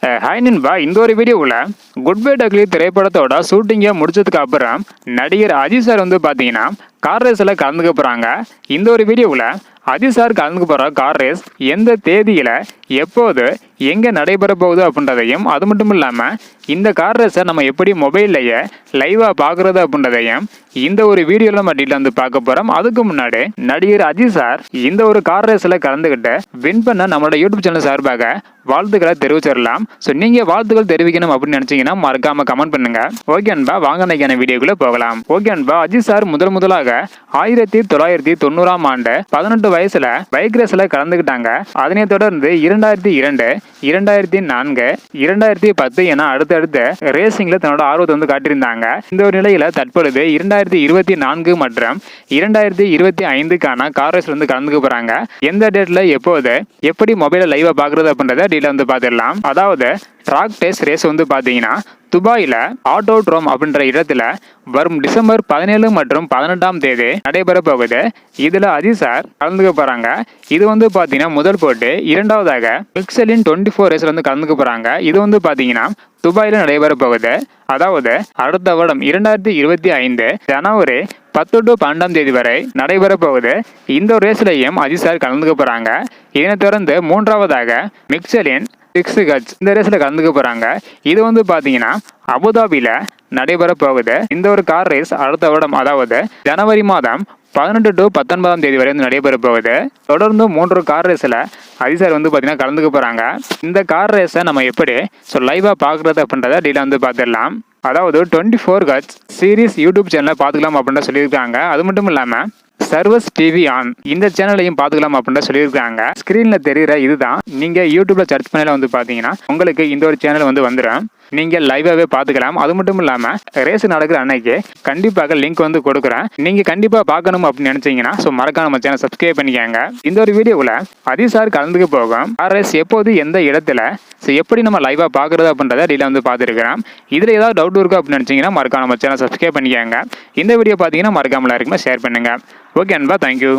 Hi நண்பா, இந்த ஒரு வீடியோவில் குட் பை டக்லி திரைப்படத்தோட ஷூட்டிங்கை முடிச்சதுக்கு அப்புறம் நடிகர் அஜித் சார் வந்து பார்த்தீங்கன்னா கார் ரேஸில் கலந்துக்க போகிறாங்க. இந்த ஒரு வீடியோவில் அஜித் சார் கலந்துக்க போகிற கார் ரேஸ் எந்த தேதியில் எப்போது எங்கே நடைபெற போகுது அப்படின்றதையும், அது மட்டும் இல்லாமல் இந்த கார் ரேஸை நம்ம எப்படி மொபைல்லையே லைவாக பார்க்குறது அப்படின்றதையும் இந்த ஒரு வீடியோவில் நம்ம டீட்டெயில் வந்து பார்க்க போகிறோம். அதுக்கு முன்னாடி நடிகர் அஜித் சார் இந்த ஒரு கார் ரேஸில் கலந்துக்கிட்டு வின் பண்ண நம்மளோட யூடியூப் சேனல் சார்பாக வாழ்த்துக்களை தெரிவிச்சிடலாம். ஸோ நீங்கள் வாழ்த்துக்கள் தெரிவிக்கணும் அப்படின்னு நினச்சிங்கன்னா மறக்காமல் கமெண்ட் பண்ணுங்க. ஓகே அன்பா, வாங்க இன்னைக்கான வீடியோக்குள்ளே போகலாம். ஓகே அன்பா, அஜித் சார் முதலாக 1990ஆம் ஆண்டு 18 வயசுல பைக் ரேஸ்ல கலந்துக்கிட்டாங்க. அதனை தொடர்ந்து 2002, 2004, 2010 என அடுத்தடுத்த ரேசிங்ல தன்னோட ஆர்வத்தை வந்து காட்டியிருந்தாங்க. இந்த ஒரு நிலையில தற்பொழுது 2024 மற்றும் 2025க்கான கார் ரேஸ்ல வந்து கலந்துக்க போறாங்க. எந்த டேட்ல எப்போது எப்படி மொபைல லைவா பாக்குறது அப்படின்றத டீட்டெயில் வந்து பார்த்துடலாம். அதாவது ட்ராக் டெஸ்ட் ரேஸ் வந்து பாத்தீங்கன்னா துபாயில ஆட்டோட்ரோம் அப்படின்ற இடத்துல வரும் டிசம்பர் 17 மற்றும் 18ஆம் தேதி நடைபெற போகுது. இதுல அஜித் சார் கலந்துக்க போறாங்க. இது வந்து பாத்தீங்கன்னா முதல் போட்டு. இரண்டாவதாக மிக்சலின் 24 ரேஸ்ல வந்து கலந்துக்க போறாங்க. இது வந்து பாத்தீங்கன்னா துபாயில நடைபெற போகுது. அதாவது அடுத்த வருடம் 2025 ஜனவரி 10 to 12ஆம் தேதி வரை நடைபெற போகுது. இந்த ரேஸ்லையும் அஜித் சார் கலந்துக்க போறாங்க. இதனை தொடர்ந்து மூன்றாவதாக மிக்சலின் 6 ஹச் இந்த ரேஸ்ல கலந்துக்க போறாங்க. இது வந்து பாத்தீங்கன்னா அபுதாபில நடைபெற போகுது. இந்த ஒரு கார் ரேஸ் அடுத்த வருடம், அதாவது ஜனவரி மாதம் 18 to 19ஆம் தேதி வரை வந்து நடைபெற போகுது. தொடர்ந்து 3 கார் ரேஸ்ல அஜித் சார் வந்து பாத்தீங்கன்னா கலந்துக்க போறாங்க. இந்த கார் ரேஸை நம்ம எப்படி லைவா பாக்குறது அப்படின்றத டீட்டெயில் வந்து பார்த்துடலாம். அதாவது 24 ஹச் சீரிஸ் யூடியூப் சேனலை பார்த்துக்கலாம் அப்படின்னு சொல்லியிருக்காங்க. அது மட்டும் இல்லாம சர்வஸ் டிவி ஆன் இந்த சேனலையும் பார்த்துக்கலாம் அப்படின்னு சொல்லியிருக்காங்க. ஸ்கிரீன்ல தெரியுற இதுதான். நீங்க யூடியூப்ல சர்ச் பண்ணல வந்து பாத்தீங்கன்னா உங்களுக்கு இந்த ஒரு சேனல் வந்து வந்துடும். நீங்க லைவாவே பார்த்துக்கலாம். அது மட்டும் இல்லாம ரேஸ் நடக்கிற அன்னைக்கு கண்டிப்பாக லிங்க் வந்து கொடுக்குறேன். நீங்க கண்டிப்பா பார்க்கணும் அப்படின்னு நினைச்சீங்கன்னா மறக்காம நம்ம சேனல் சப்ஸ்கிரைப் பண்ணிக்கோங்க. இந்த ஒரு வீடியோவில் அஜித் சார் கலந்துக்க போகும் கார் ரேஸ் எப்போது எந்த இடத்துல எப்படி நம்ம லைவா பார்க்கறது அப்படின்றத டீட்டெயில் வந்து பார்த்துருக்கிறோம். இதுல ஏதாவது டவுட் இருக்கும் அப்படின்னு நினைச்சீங்கன்னா மறக்காம நம்ம சேனல் சப்ஸ்கிரைப் பண்ணிக்கோங்க. இந்த வீடியோ பார்த்தீங்கன்னா மறக்காமல இருக்குமே ஷேர் பண்ணுங்க. ஓகே அன்பா, தேங்க்யூ.